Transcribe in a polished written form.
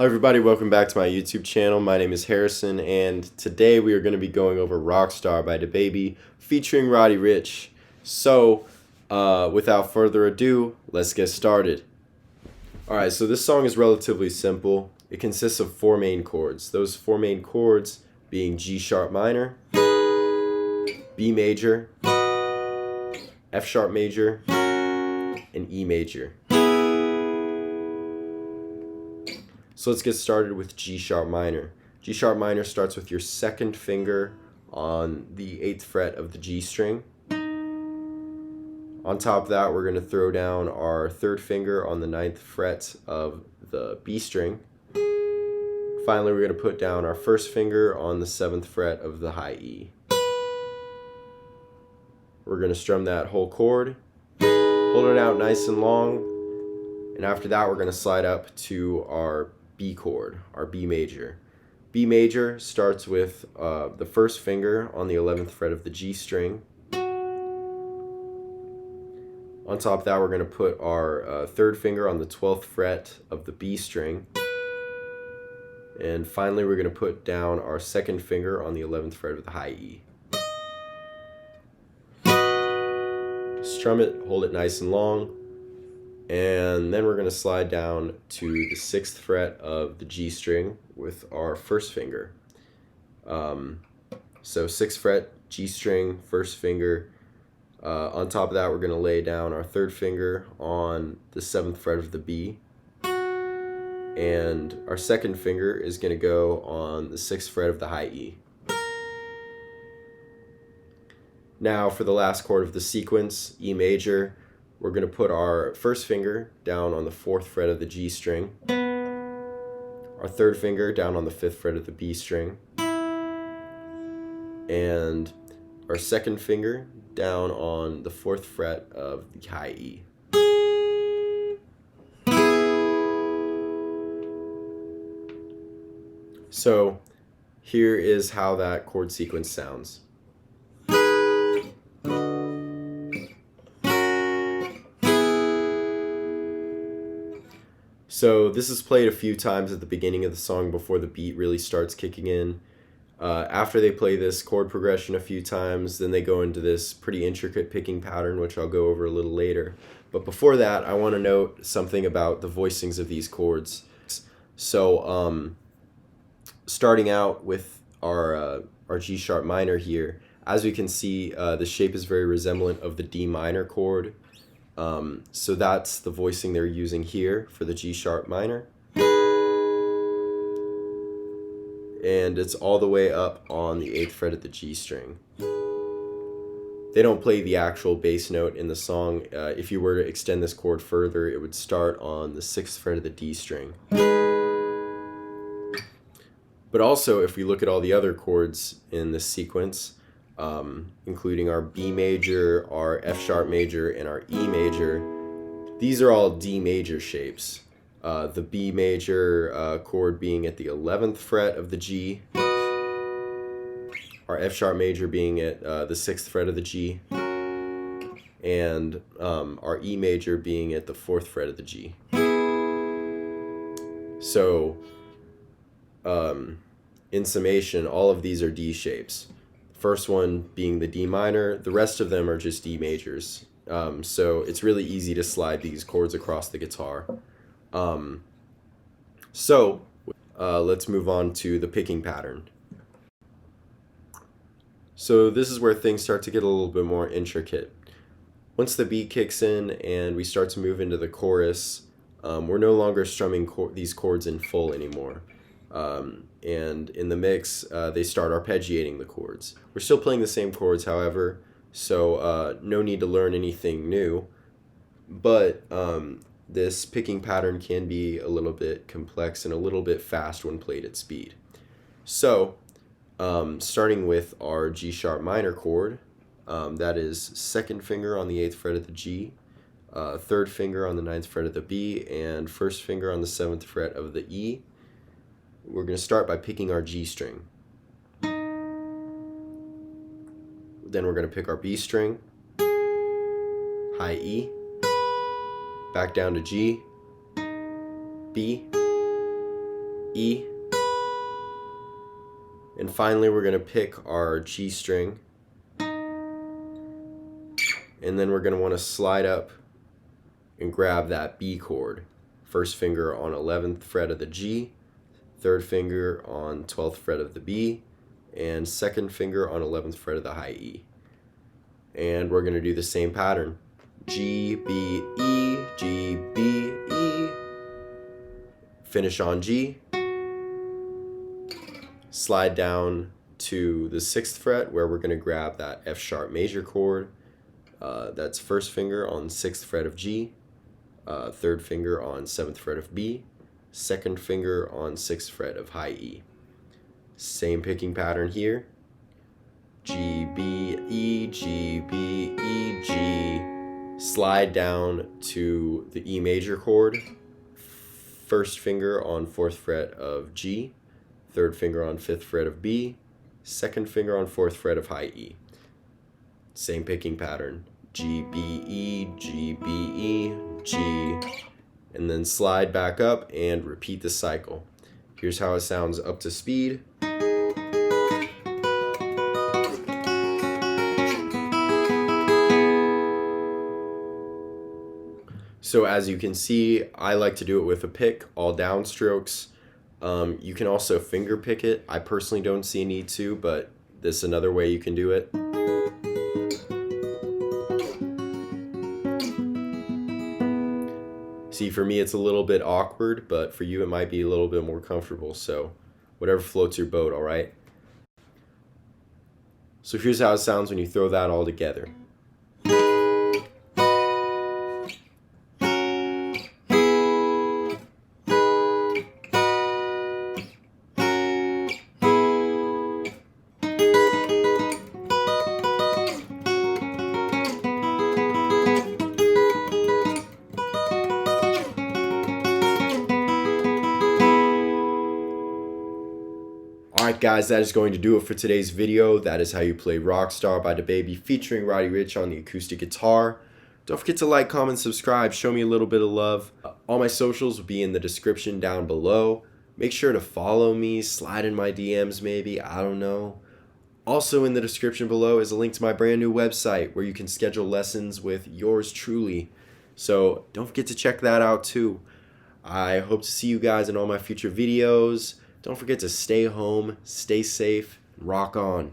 Hi everybody, welcome back to my YouTube channel. My name is Harrison, and today we are going to be going over Rockstar by DaBaby featuring Roddy Ricch. So, without further ado, let's get started. Alright, so this song is relatively simple. It consists of four main chords. Those four main chords being G sharp minor, B major, F sharp major, and E major. So let's get started with G sharp minor. G sharp minor starts with your second finger on the 8th fret of the G string. On top of that, we're going to throw down our third finger on the 9th fret of the B string. Finally, we're going to put down our first finger on the 7th fret of the high E. We're going to strum that whole chord, hold it out nice and long, and after that we're going to slide up to our B chord, our B major. B major starts with the first finger on the 11th fret of the G string. On top of that, we're going to put our third finger on the 12th fret of the B string. And finally, we're going to put down our second finger on the 11th fret of the high E. Strum it, hold it nice and long. And then we're going to slide down to the 6th fret of the G string with our first finger. So 6th fret, G string, first finger. On top of that, we're going to lay down our third finger on the 7th fret of the B. And our second finger is going to go on the 6th fret of the high E. Now for the last chord of the sequence, E major, we're going to put our first finger down on the 4th fret of the G string, our third finger down on the 5th fret of the B string, and our second finger down on the 4th fret of the high E. So here is how that chord sequence sounds. So this is played a few times at the beginning of the song before the beat really starts kicking in. After they play this chord progression a few times, then they go into this pretty intricate picking pattern, which I'll go over a little later. But before that, I want to note something about the voicings of these chords. So starting out with our G sharp minor here, as we can see, the shape is very resemblant of the D minor chord. So that's the voicing they're using here for the G sharp minor. And it's all the way up on the 8th fret of the G string. They don't play the actual bass note in the song. If you were to extend this chord further, it would start on the 6th fret of the D string. But also, if we look at all the other chords in this sequence, including our B major, our F sharp major, and our E major, these are all D major shapes. The B major chord being at the 11th fret of the G, our F sharp major being at the 6th fret of the G, and our E major being at the 4th fret of the G. So, in summation, all of these are D shapes. First one being the D minor, the rest of them are just D majors. So it's really easy to slide these chords across the guitar. Let's move on to the picking pattern. So this is where things start to get a little bit more intricate. Once the beat kicks in and we start to move into the chorus, we're no longer strumming these chords in full anymore. And in the mix, they start arpeggiating the chords. We're still playing the same chords, however, so no need to learn anything new. But this picking pattern can be a little bit complex and a little bit fast when played at speed. So, starting with our G sharp minor chord, that is second finger on the 8th fret of the G, third finger on the 9th fret of the B, and first finger on the 7th fret of the E. We're going to start by picking our G string. Then we're going to pick our B string, high E, back down to G, B, E. And finally, we're going to pick our G string. And then we're going to want to slide up and grab that B chord. First finger on 11th fret of the G, third finger on 12th fret of the B, and second finger on 11th fret of the high E. And we're going to do the same pattern. G, B, E, G, B, E. Finish on G. Slide down to the 6th fret where we're going to grab that F sharp major chord. That's first finger on 6th fret of G, third finger on 7th fret of B, second finger on 6th fret of high E. Same picking pattern here. G, B, E, G, B, E, G. Slide down to the E major chord. First finger on 4th fret of G, third finger on 5th fret of B, second finger on 4th fret of high E. Same picking pattern. G, B, E, G, B, E, G. And then slide back up and repeat the cycle. Here's how it sounds up to speed. So as you can see, I like to do it with a pick, all downstrokes. You can also finger pick it. I personally don't see a need to, but this is another way you can do it. See, for me it's a little bit awkward, but for you it might be a little bit more comfortable, so whatever floats your boat, alright? So here's how it sounds when you throw that all together. Alright guys, that is going to do it for today's video. That is how you play Rockstar-Dababy featuring Roddy Ricch on the acoustic guitar. Don't forget to like, comment, subscribe, show me a little bit of love. All my socials will be in the description down below. Make sure to follow me, slide in my DMs maybe, I don't know. Also in the description below is a link to my brand new website where you can schedule lessons with yours truly. So don't forget to check that out too. I hope to see you guys in all my future videos. Don't forget to stay home, stay safe, and rock on.